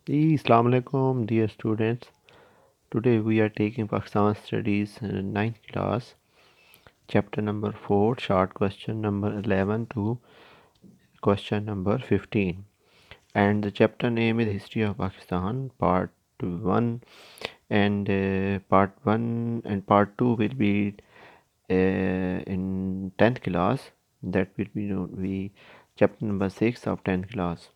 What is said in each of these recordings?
Assalamu alaikum, dear students. Today we are taking Pakistan Studies 9th class, chapter number 4, short question number 11 to question number 15. And the chapter name is History of Pakistan, part 1. And part 1 and part 2 will be in 10th class. That will be chapter number 6 of 10th class.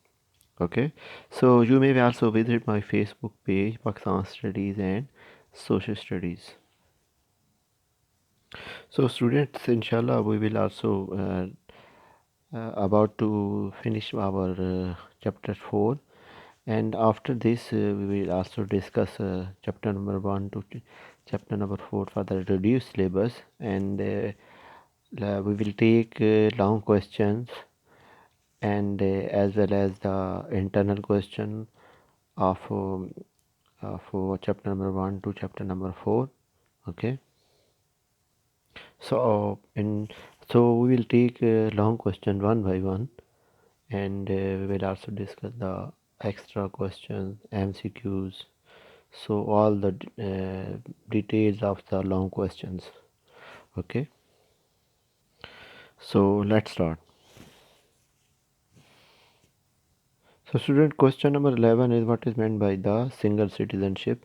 Okay, so you may also visit my Facebook page, Pakistan Studies and Social Studies. So students, inshallah, we will also about to finish our chapter 4, and after this we will also discuss chapter number 1 to chapter number 4 for the reduced syllabus, and we will take long questions and as well as the internal question of chapter number 1 to chapter number 4. Okay, so we will take long question one by one, and we will also discuss the extra questions, MCQs, so all the details of the long questions. Okay, so let's start. So student, question number 11 is what is meant by the single citizenship.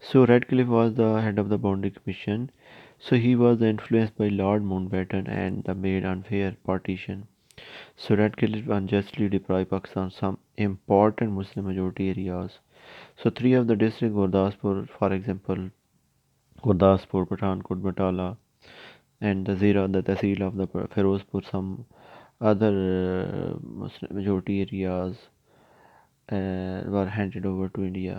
So Radcliffe was the head of the Boundary Commission. So he was influenced by Lord Mountbatten and the made unfair partition. So Radcliffe unjustly deprived Pakistan some important Muslim majority areas. So three of the district Gurdaspur, for example, Gurdaspur, Pathankot, Batala, and the Zira, the Tehsil of the Ferozpur, some other Muslim majority areas were handed over to India.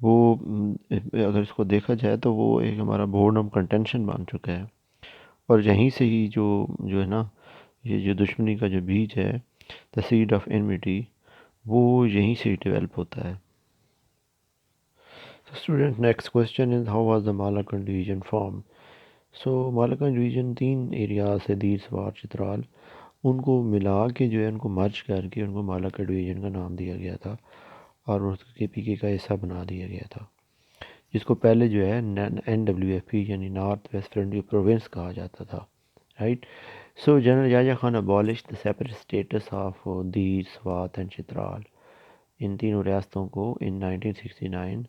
وہ اگر اس کو دیکھا جائے تو وہ ایک ہمارا board of contention بن چکا ہے، اور یہیں سے ہی جو ہے نا، یہ جو دشمنی کا جو بیج ہے، دا سیڈ آف انمیٹی، وہ یہیں سے ڈیولپ ہوتا ہے. Student next question is how was the Malakand division form. So Malakand division 3 areas ہے، دیر سوار چترال، ان کو ملا کے جو ہے ان کو مرج کر کے ان کو مالاکنڈ ڈویژن کا نام دیا گیا تھا، اور اس کے پی کے کا حصہ بنا دیا گیا تھا، جس کو پہلے جو ہے NWFP یعنی نارتھ ویسٹ فرنٹیئر پروونس کہا جاتا تھا، right. So General Yahya Khan abolish the separate status of Dir Swat and Chitral. ان تینوں ریاستوں کو ان 1969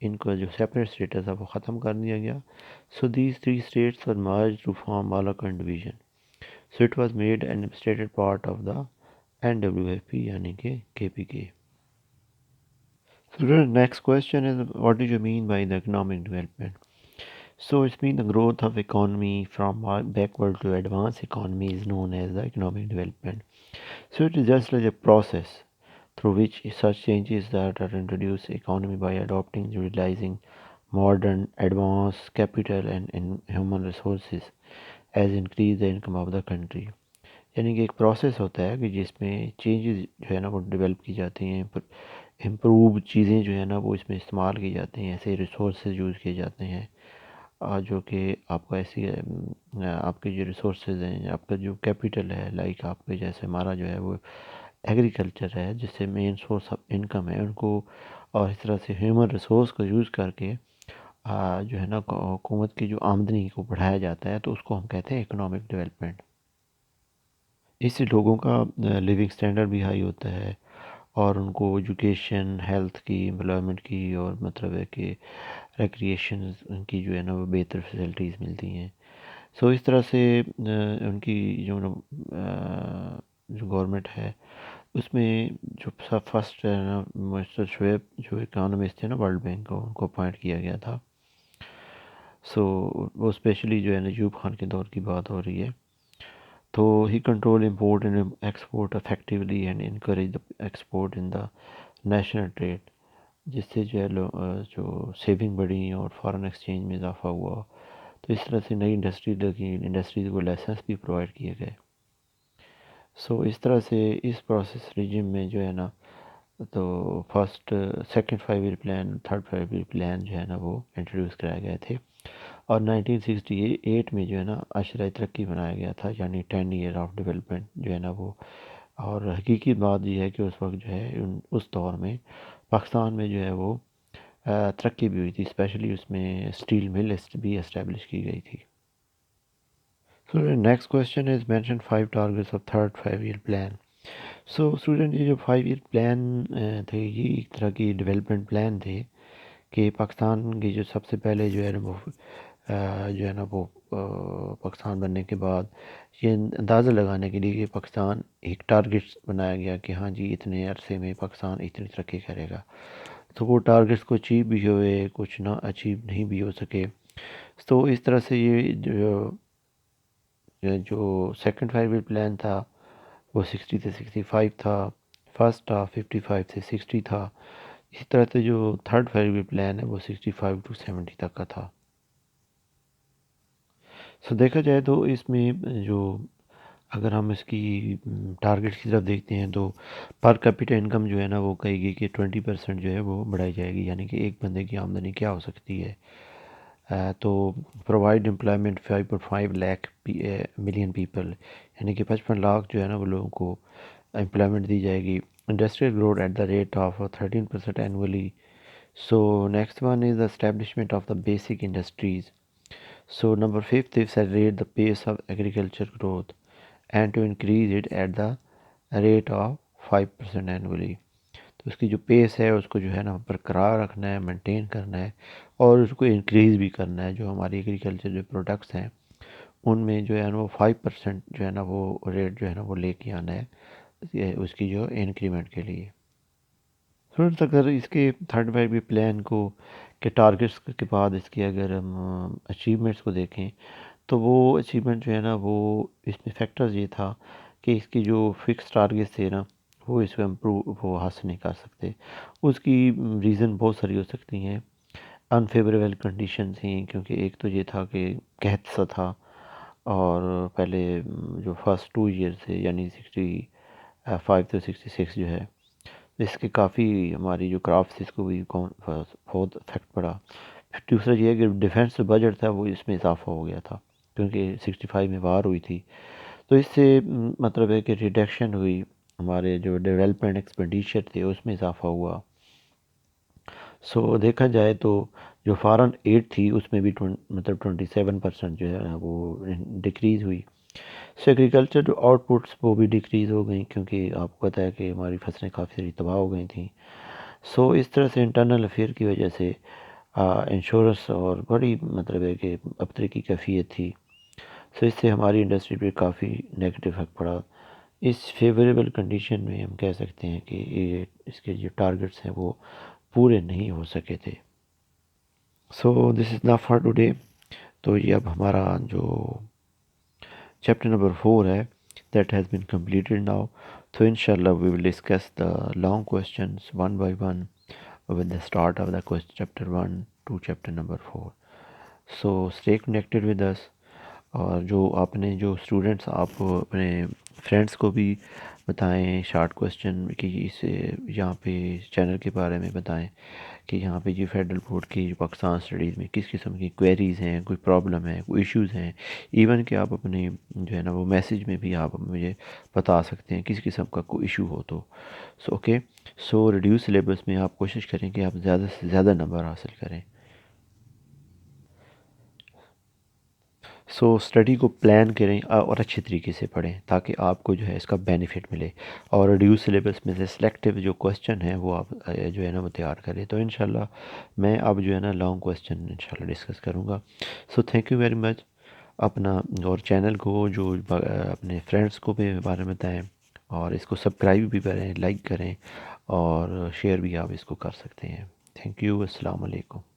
ان کا جو سیپریٹ اسٹیٹس ہے وہ ختم کر دیا گیا. So these 3 states were merged to form Malakand division. So it was made an administrative part of the NWFP یعنی کہ KPK. So the next question is what do you mean by the economic development? So it's mean the growth of economy from backward to advanced economy is known as the economic development. So it is just like a process through which such changes that are introduced economy by adopting, utilizing modern, advanced capital and human resources as increase the income of the country. یعنی کہ ایک process ہوتا ہے کہ جس میں changes جو ہے نا وہ ڈیولپ کی جاتی ہیں، امپروو چیزیں جو ہے نا وہ اس میں استعمال کی جاتی ہیں، ایسے ریسورسز یوز کیے جاتے ہیں جو کہ آپ کا ایسی آپ کے جو ریسورسز ہیں، آپ کا جو کیپٹل ہے، لائک آپ کے جیسے ہمارا جو ہے وہ ایگریکلچر ہے جس سے مین سورس آف انکم ہے ان کو، اور اس طرح سے ہیومن ریسورس کو یوز کر کے جو ہے نا حکومت کی جو آمدنی کو بڑھایا جاتا ہے، تو اس کو ہم کہتے ہیں اکنامک ڈیولپمنٹ. اس سے لوگوں کا لیونگ اسٹینڈرڈ بھی ہائی ہوتا ہے، اور ان کو ایجوکیشن، ہیلتھ کی، امپلائمنٹ کی، اور مطلب ہے کہ ریکریشن کی جو ہے نا وہ بہتر فیسلٹیز ملتی ہیں. سو اس طرح سے ان کی جو گورنمنٹ ہے اس میں جو فرسٹ ہے نا مسٹر شعیب جو اکانومسٹ تھے نا ورلڈ بینک کو، ان کو اپوائنٹ کیا گیا تھا. سو وہ اسپیشلی جو ہے نا ایوب خان کے دور کی بات ہو رہی ہے. تو ہی control import and export effectively and encourage the export in the national trade, جس سے جو ہے جو سیونگ بڑھی اور فارن ایکسچینج میں اضافہ ہوا. تو اس طرح سے نئی انڈسٹری لگی، انڈسٹریز کو لائسنس بھی پرووائڈ کیے گئے. سو اس طرح سے اس پروسیس ریجیم میں جو ہے نا، تو first second 5 year plan, third 5 year plan جو ہے نا وہ انٹروڈیوس کرائے گئے تھے، اور 1968 میں جو ہے نا عشرۂ ترقی بنایا گیا تھا، یعنی 10 ایئر آف ڈیولپمنٹ جو ہے نا وہ. اور حقیقی بات یہ ہے کہ اس وقت جو ہے اس دور میں پاکستان میں جو ہے وہ ترقی بھی ہوئی تھی، اسپیشلی اس میں اسٹیل مل بھی اسٹیبلش کی گئی تھی. So the next question is mention 5 targets of third 5 year plan. So student یہ جو 5 ایئر پلان تھے یہ ایک طرح کی ڈیولپمنٹ پلان تھے کہ پاکستان کی جو سب سے پہلے جو ہے نا وہ جو ہے نا وہ پاکستان بننے کے بعد یہ اندازہ لگانے کے لیے کہ پاکستان ایک ٹارگیٹس بنایا گیا کہ ہاں جی اتنے عرصے میں پاکستان اتنی ترقی کرے گا. تو وہ ٹارگیٹس کو اچیو بھی ہوئے، کچھ نہ اچیو نہیں بھی ہو سکے. تو اس طرح سے یہ جو سیکنڈ 5 ایئر پلان تھا وہ 60 سے 65 تھا، فرسٹ تھا 55 سے 60 تھا. اسی طرح سے جو تھرڈ 5 ایئر پلان ہے وہ 65 ٹو 70 تک کا تھا. سو دیکھا جائے تو اس میں جو اگر ہم اس کی ٹارگیٹ کی طرف دیکھتے ہیں تو پر کیپٹل انکم جو ہے نا وہ کہے گی کہ 20% جو ہے وہ بڑھائی جائے گی، یعنی کہ ایک بندے کی آمدنی کیا ہو سکتی ہے. تو provide employment 5.5 lakh million people, یعنی کہ 55 لاکھ جو ہے نا وہ لوگوں کو امپلائمنٹ دی جائے گی. Industrial growth at the rate of 13% annually. So next one is the establishment of the basic industries. So number 5 accelerate the pace of agriculture growth and to increase it at the rate of 5% annually. تو اس کی جو پیس ہے اس کو جو ہے نا برقرار رکھنا ہے، مینٹین کرنا ہے، اور اس کو انکریز بھی کرنا ہے. جو ہماری ایگریکلچر جو پروڈکٹس ہیں ان میں جو ہے نا وہ 5% جو ہے نا وہ ریٹ جو ہے نا وہ لے کے آنا ہے اس کی جو انکریمنٹ کے لیے. فرینڈس اگر اس کے تھرڈ 5 پلان کو کے ٹارگیٹس کے بعد اس کی اگر ہم اچیومنٹس کو دیکھیں تو وہ اچیومنٹ جو ہے نا وہ اس میں فیکٹرز یہ تھا کہ اس کی جو فکس ٹارگیٹس تھے نا وہ اس کو امپروو وہ حاصل نہیں کر سکتے. اس کی ریزن بہت ساری ہو سکتی ہیں. انفیوریبل کنڈیشنز ہیں، کیونکہ ایک تو یہ تھا کہ قحط سا تھا، اور پہلے جو فرسٹ 2 ایئر تھے یعنی 65 to 66 جو ہے، اس کے کافی ہماری جو کرافٹس اس کو بھی بہت افیکٹ پڑا. پھر دوسرا یہ ہے کہ ڈیفینس بجٹ تھا وہ اس میں اضافہ ہو گیا تھا، کیونکہ 65 میں وار ہوئی تھی. تو اس سے مطلب ہے کہ ریڈکشن ہوئی، ہمارے جو ڈیولپمنٹ ایکسپینڈیچر تھے اس میں اضافہ ہوا. سو دیکھا جائے تو جو فارن ایڈ تھی اس میں بھی مطلب 27% جو ہے وہ ڈکریز ہوئی. سو ایگریکلچر جو آؤٹ پٹس وہ بھی ڈکریز ہو گئیں، کیونکہ آپ کو پتہ ہے کہ ہماری فصلیں کافی ساری تباہ ہو گئی تھیں. سو اس طرح سے انٹرنل افیئر کی وجہ سے انشورنس اور بڑی مطلب ہے کہ ابتر کی کیفیت تھی. سو اس سے ہماری انڈسٹری پہ کافی نیگیٹو افیکٹ پڑا. اس فیوریبل کنڈیشن میں ہم کہہ سکتے ہیں کہ یہ اس کے جو ٹارگٹس ہیں وہ پورے نہیں ہو سکے تھے. سو دس از نا فار ٹوڈے. تو یہ اب ہمارا جو چیپٹر نمبر 4 ہے that has been completed now. تو انشاءاللہ we will discuss the long questions one by one with the start of the chapter 1 to chapter number 4. So stay connected with us. اور جو آپ نے جو اسٹوڈنٹس آپ اپنے فرینڈس کو بھی بتائیں شارٹ کوسچن کی اس یہاں پہ چینل کے بارے میں بتائیں کہ یہاں پہ جی فیڈرل بورڈ کی پاکستان اسٹڈیز میں کس قسم کی کوئریز ہیں، کوئی پرابلم ہے، کوئی ایشوز ہیں. ایون کہ آپ اپنے جو ہے نا وہ میسیج میں بھی آپ مجھے بتا سکتے ہیں کس قسم کا کوئی ایشو ہو تو. So okay. So reduced syllabus میں آپ کوشش کریں کہ آپ زیادہ سے زیادہ نمبر حاصل کریں. سو اسٹڈی کو پلان کریں اور اچھے طریقے سے پڑھیں تاکہ آپ کو جو ہے اس کا بینیفٹ ملے. اور ریڈیوس سلیبس میں سے سلیکٹیو جو کوسچن ہیں وہ آپ جو ہے نا وہ تیار کریں. تو انشاءاللہ میں اب جو ہے نا لانگ کوسچن انشاءاللہ ڈسکس کروں گا. So thank you very much. اپنا اور چینل کو جو اپنے فرینڈس کو بھی بارے میں بتائیں، اور اس کو سبسکرائب بھی کریں، لائک کریں، اور شیئر بھی آپ اس کو کر سکتے ہیں. Thank you. السلام علیکم.